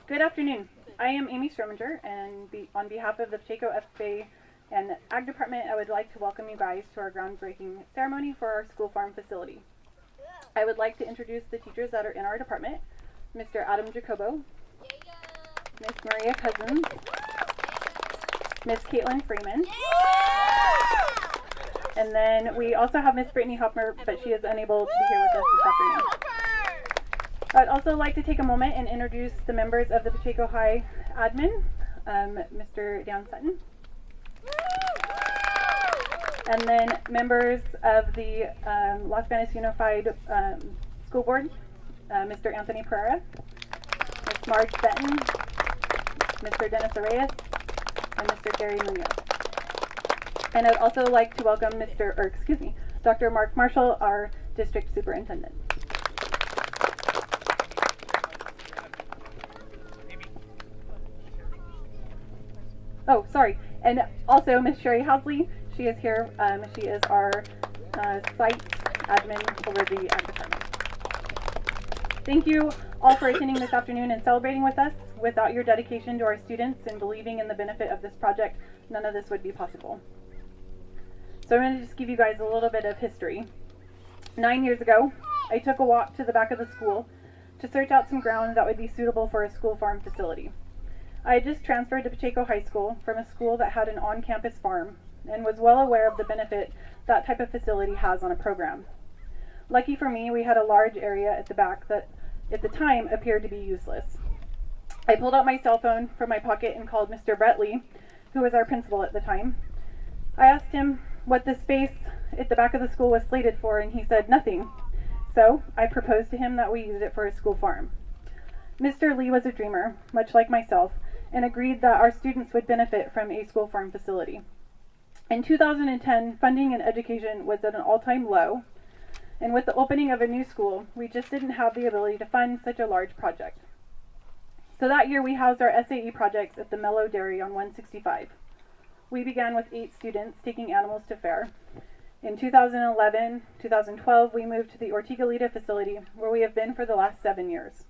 Good afternoon. I am Aimee Strohmenger, and on behalf of the Pacheco FFA and the Ag Department, I would like to welcome you guys to our groundbreaking ceremony for our school farm facility. I would like to introduce the teachers that are in our department: Mr. Adam Jacobo, Miss Maria Cousins, Miss Caitlin Freeman, and then we also have Miss Brittany Hopmer, but she is unable to be here with us this afternoon. I'd also like to take a moment and introduce the members of the Pacheco High admin, Mr. Dan Sutton, and then members of the Las Banos Unified School Board, Mr. Anthony Pereira, Ms. Marge Benton, Mr. Dennis Arreyes, and Mr. Gary Munoz. And I'd also like to welcome Dr. Mark Marshall, our district superintendent. Oh, sorry. And also Miss Sherry Housley, she is here. She is our site admin over the Ag Department. Thank you all for attending this afternoon and celebrating with us. Without your dedication to our students and believing in the benefit of this project, none of this would be possible. So I'm going to just give you guys a little bit of history. 9 years ago, I took a walk to the back of the school to search out some ground that would be suitable for a school farm facility. I had just transferred to Pacheco High School from a school that had an on-campus farm and was well aware of the benefit that type of facility has on a program. Lucky for me, we had a large area at the back that at the time appeared to be useless. I pulled out my cell phone from my pocket and called Mr. Brett Lee, who was our principal at the time. I asked him what the space at the back of the school was slated for, and he said nothing. So I proposed to him that we use it for a school farm. Mr. Lee was a dreamer, much like myself, and agreed that our students would benefit from a school farm facility. In 2010, funding in education was at an all-time low, and with the opening of a new school, we just didn't have the ability to fund such a large project. So that year we housed our SAE projects at the Mellow Dairy on 165. We began with 8 students taking animals to fair. In 2011, 2012, we moved to the Ortigalita facility, where we have been for the last 7 years.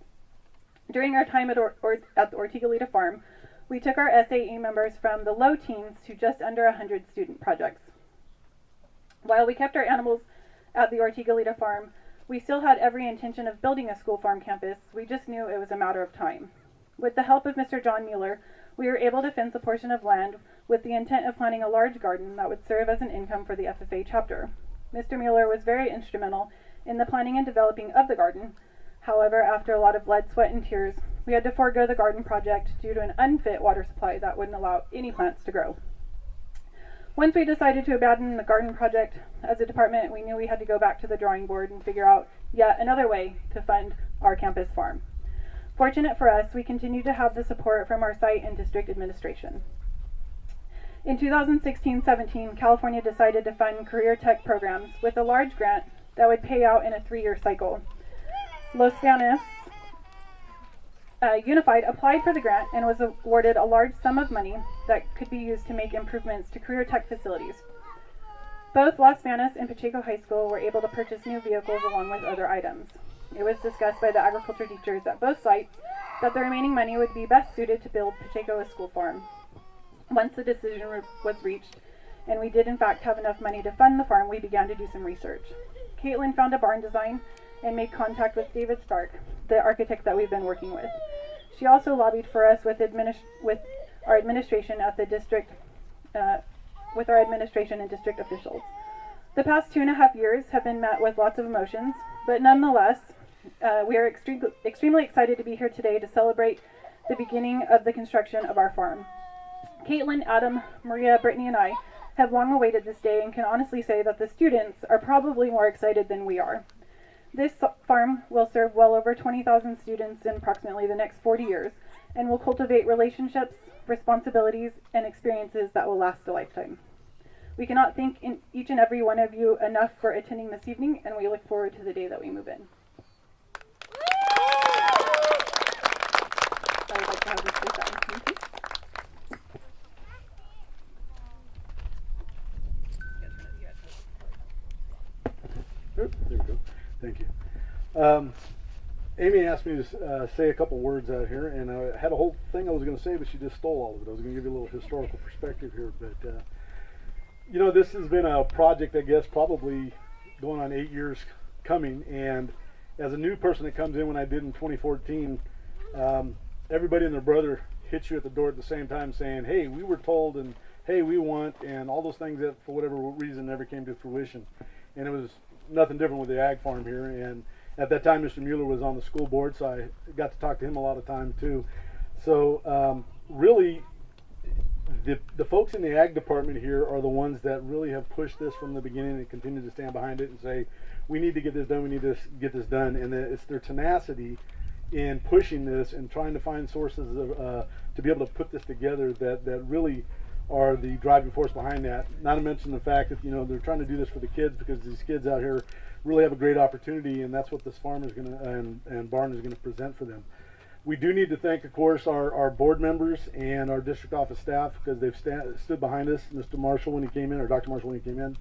During our time at the Ortigalita farm, we took our SAE members from the low teens to just under 100 student projects. While we kept our animals at the Ortigalita farm, we still had every intention of building a school farm campus. We just knew it was a matter of time. With the help of Mr. John Mueller, we were able to fence a portion of land with the intent of planting a large garden that would serve as an income for the FFA chapter. Mr. Mueller was very instrumental in the planning and developing of the garden. However, after a lot of blood, sweat, and tears, we had to forego the garden project due to an unfit water supply that wouldn't allow any plants to grow. Once we decided to abandon the garden project as a department, we knew we had to go back to the drawing board and figure out yet another way to fund our campus farm. Fortunate for us, we continued to have the support from our site and district administration. In 2016-17, California decided to fund career tech programs with a large grant that would pay out in a 3-year cycle. Los Banos Unified applied for the grant and was awarded a large sum of money that could be used to make improvements to career tech facilities. Both Las Banos and Pacheco High School were able to purchase new vehicles along with other items. It was discussed by the agriculture teachers at both sites that the remaining money would be best suited to build Pacheco a school farm. Once the decision was reached, and we did in fact have enough money to fund the farm, we began to do some research. Caitlin found a barn design and made contact with David Stark, the architect that we've been working with. She also lobbied for us with our administration at the district, with our administration and district officials. The past 2.5 years have been met with lots of emotions, but nonetheless, we are extremely excited to be here today to celebrate the beginning of the construction of our farm. Caitlin, Adam, Maria, Brittany, and I have long awaited this day and can honestly say that the students are probably more excited than we are. This farm will serve well over 20,000 students in approximately the next 40 years and will cultivate relationships, responsibilities, and experiences that will last a lifetime. We cannot thank each and every one of you enough for attending this evening, and we look forward to the day that we move in. I would like to have this face out. Thank you. There we go. Thank you. Amy asked me to say a couple words out here, and I had a whole thing I was going to say, but she just stole all of it. I was going to give you a little historical perspective here, but you know, this has been a project, I guess, probably going on 8 years coming, and as a new person that comes in when I did in 2014, everybody and their brother hits you at the door at the same time saying, hey, we were told, and hey, we want, and all those things that for whatever reason never came to fruition. And it was nothing different with the ag farm here. And at that time, Mr. Mueller was on the school board, so I got to talk to him a lot of time too. So really, the folks in the ag department here are the ones that really have pushed this from the beginning and continue to stand behind it and say, we need to get this done, we need to get this done. And it's their tenacity in pushing this and trying to find sources of, to be able to put this together that really are the driving force behind that. Not to mention the fact that, you know, they're trying to do this for the kids, because these kids out here really have a great opportunity, and that's what this farm is going to and barn is going to present for them. We do need to thank, of course, our board members and our district office staff, because they've stood behind us. Mr. Marshall when he came in, or Dr. Marshall when he came in.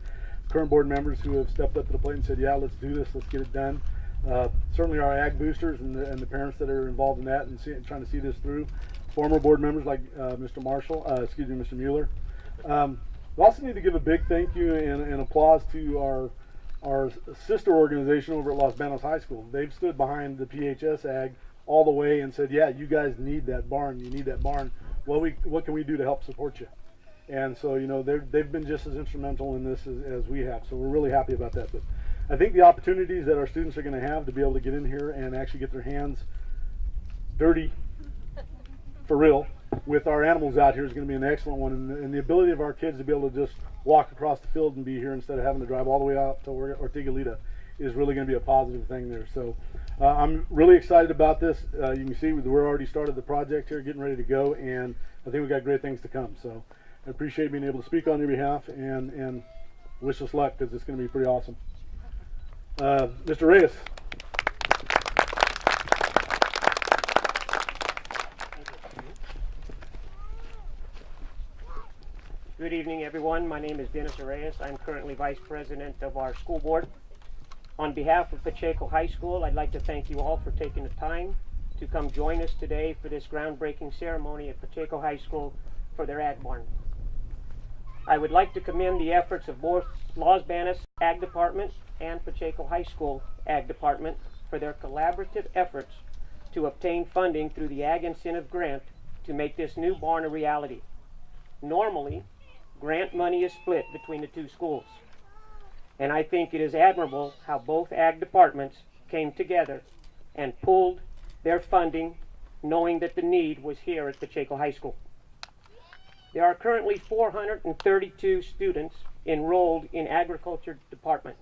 Current board members who have stepped up to the plate and said, yeah, let's do this, let's get it done. Certainly our ag boosters and the parents that are involved in that and trying to see this through. Former board members like Mr. Marshall, Mr. Mueller. We also need to give a big thank you and applause to our sister organization over at Banos High School. They've stood behind the PHS ag all the way and said, yeah, you guys need that barn, you need that barn. What can we do to help support you? And so, you know, they've been just as instrumental in this as we have. So we're really happy about that. But I think the opportunities that our students are going to have to be able to get in here and actually get their hands dirty, for real, with our animals out here is going to be an excellent one. And the ability of our kids to be able to just walk across the field and be here instead of having to drive all the way out to Ortigalita is really going to be a positive thing there. So I'm really excited about this. You can see we're already started the project here, getting ready to go, and I think we've got great things to come. So I appreciate being able to speak on your behalf and wish us luck, because it's going to be pretty awesome. Mr. Reyes. Good evening, everyone. My name is Dennis Reyes. I'm currently Vice President of our school board. On behalf of Pacheco High School, I'd like to thank you all for taking the time to come join us today for this groundbreaking ceremony at Pacheco High School for their ag barn. I would like to commend the efforts of both Los Banos Ag Department and Pacheco High School Ag Department for their collaborative efforts to obtain funding through the Ag Incentive Grant to make this new barn a reality. Normally, grant money is split between the two schools, and I think it is admirable how both ag departments came together and pooled their funding, knowing that the need was here at Pacheco High School. There are currently 432 students enrolled in agriculture department.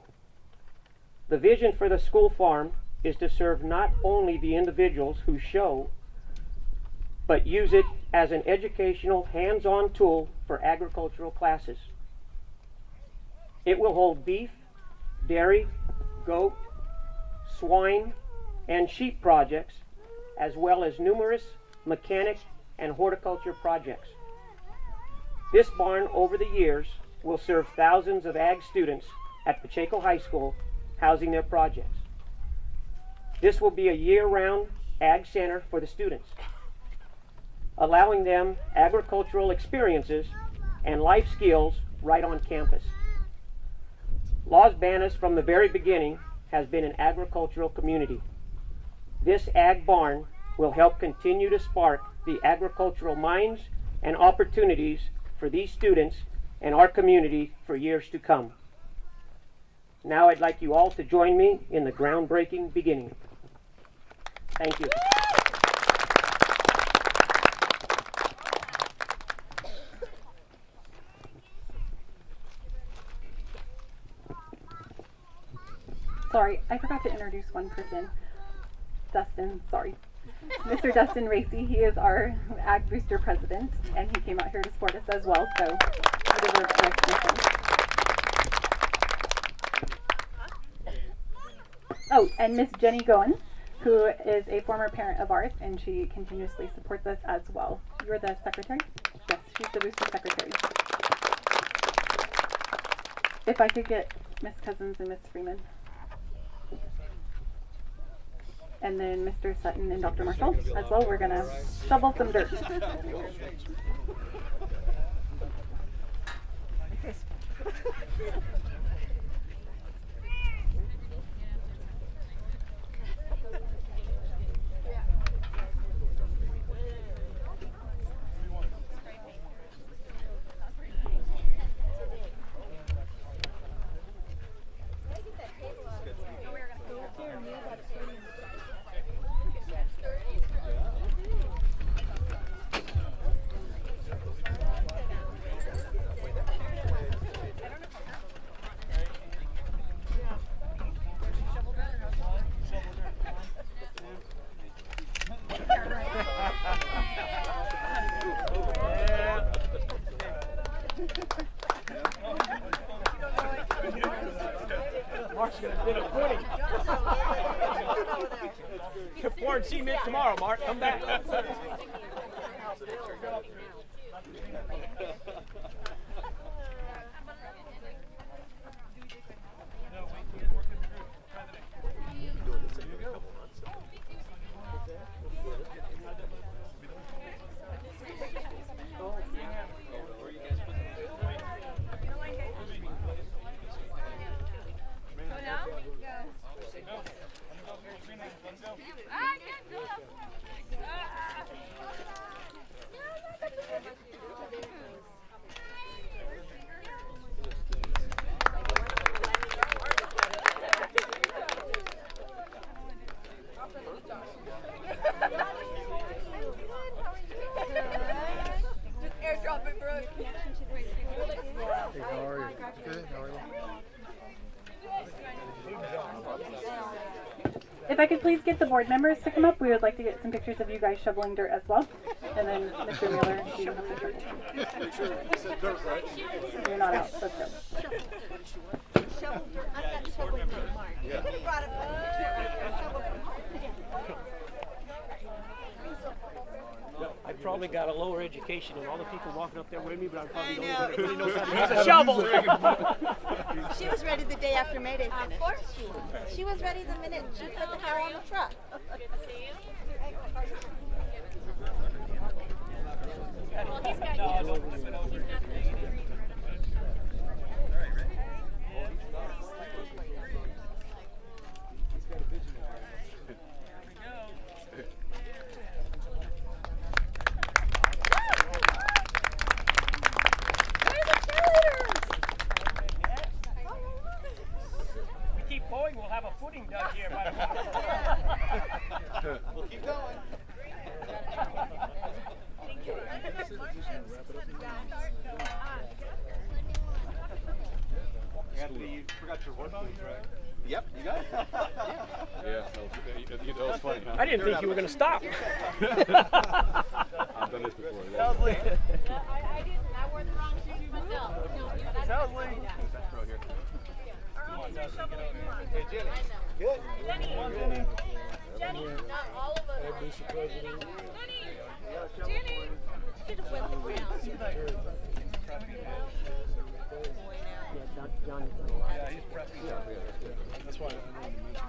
The vision for the school farm is to serve not only the individuals who show, but use it as an educational, hands-on tool for agricultural classes. It will hold beef, dairy, goat, swine, and sheep projects, as well as numerous mechanic and horticulture projects. This barn, over the years, will serve thousands of ag students at Pacheco High School, housing their projects. This will be a year-round ag center for the students, allowing them agricultural experiences and life skills right on campus. Los Banos, from the very beginning, has been an agricultural community. This ag barn will help continue to spark the agricultural minds and opportunities for these students and our community for years to come. Now I'd like you all to join me in the groundbreaking beginning. Thank you. Sorry, I forgot to introduce one person. Dustin, sorry. Mr. Dustin Racy, he is our Ag Booster president, and he came out here to support us as well, so he deserves recognition. Oh, and Miss Jenny Goins, who is a former parent of ours, and she continuously supports us as well. You're the secretary? Yes, she's the booster secretary. If I could get Miss Cousins and Miss Freeman. and then Mr. Sutton and Dr. Marshall as well. We're gonna shovel some dirt. Mark's gonna do a footing. You're pouring cement tomorrow, Mark. Come back. If I could please get the board members to come up, we would like to get some pictures of you guys shoveling dirt as well. And then Mr. Mueller, you don't have to shovel. You're not out, let's go. Shovel dirt. I'm not shoveling dirt, Mark. You brought up shovel from home. I probably got a lower education than all the people walking up there with me, but I probably don't really know how to use a shovel. She was ready the day after Mayday finished. Of course she was. She was ready the minute she put the car on the truck. Well, he's got you. We'll have a footing dug here by the We'll keep going. You forgot your work boots, right? Yep, you got it. Yeah, that was funny, huh? I didn't think you were going to stop. I've done this before. I didn't. I wore the wrong shoes myself. Hey, Jenny. Good. Jenny, not all of us. Jenny. Should have went the ground. Yeah, he's prepping. That's why I wanted to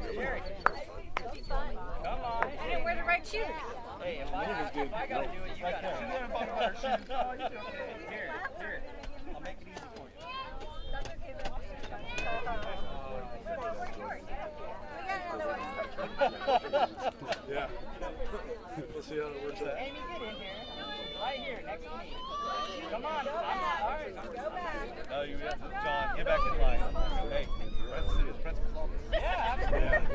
Jerry. Come on. I didn't wear the right shoes. Hey, if I gotta do it, you gotta do it. You never bought a pair of shoes. Oh, you do okay. Here. I'll make it easy for you. Yeah. Let's see how it works out. Aimee, get in here. Right here, next to me. Come on. All right. Go back. No, you have to, John, get back in line. Hey, principal's office. Yeah, absolutely.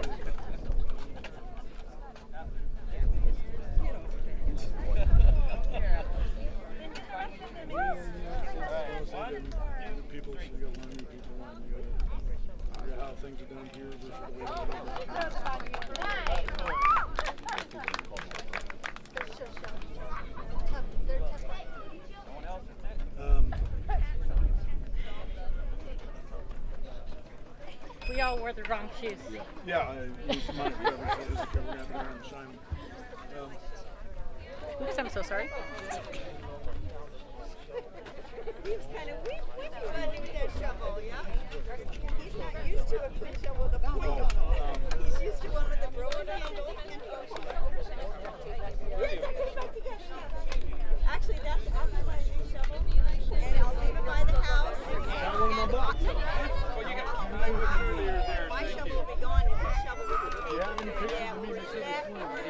People, so you got learning people, and you got figure out how things are done here versus the way they're We all wore the wrong shoes. Yeah, I used some money. We're wrapping around and shining. Oops, I'm so sorry. He was kind of weak. He wasn't even there. shovel, yeah. He's not used to a pin shovel with a point on it. He's used to one with a broken handle and yes, I put it back together. Actually, I'll have my new shovel and I'll leave it by the house. My shovel will be gone and his shovel will be taken.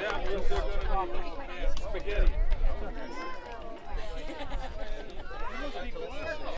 Yeah, spaghetti.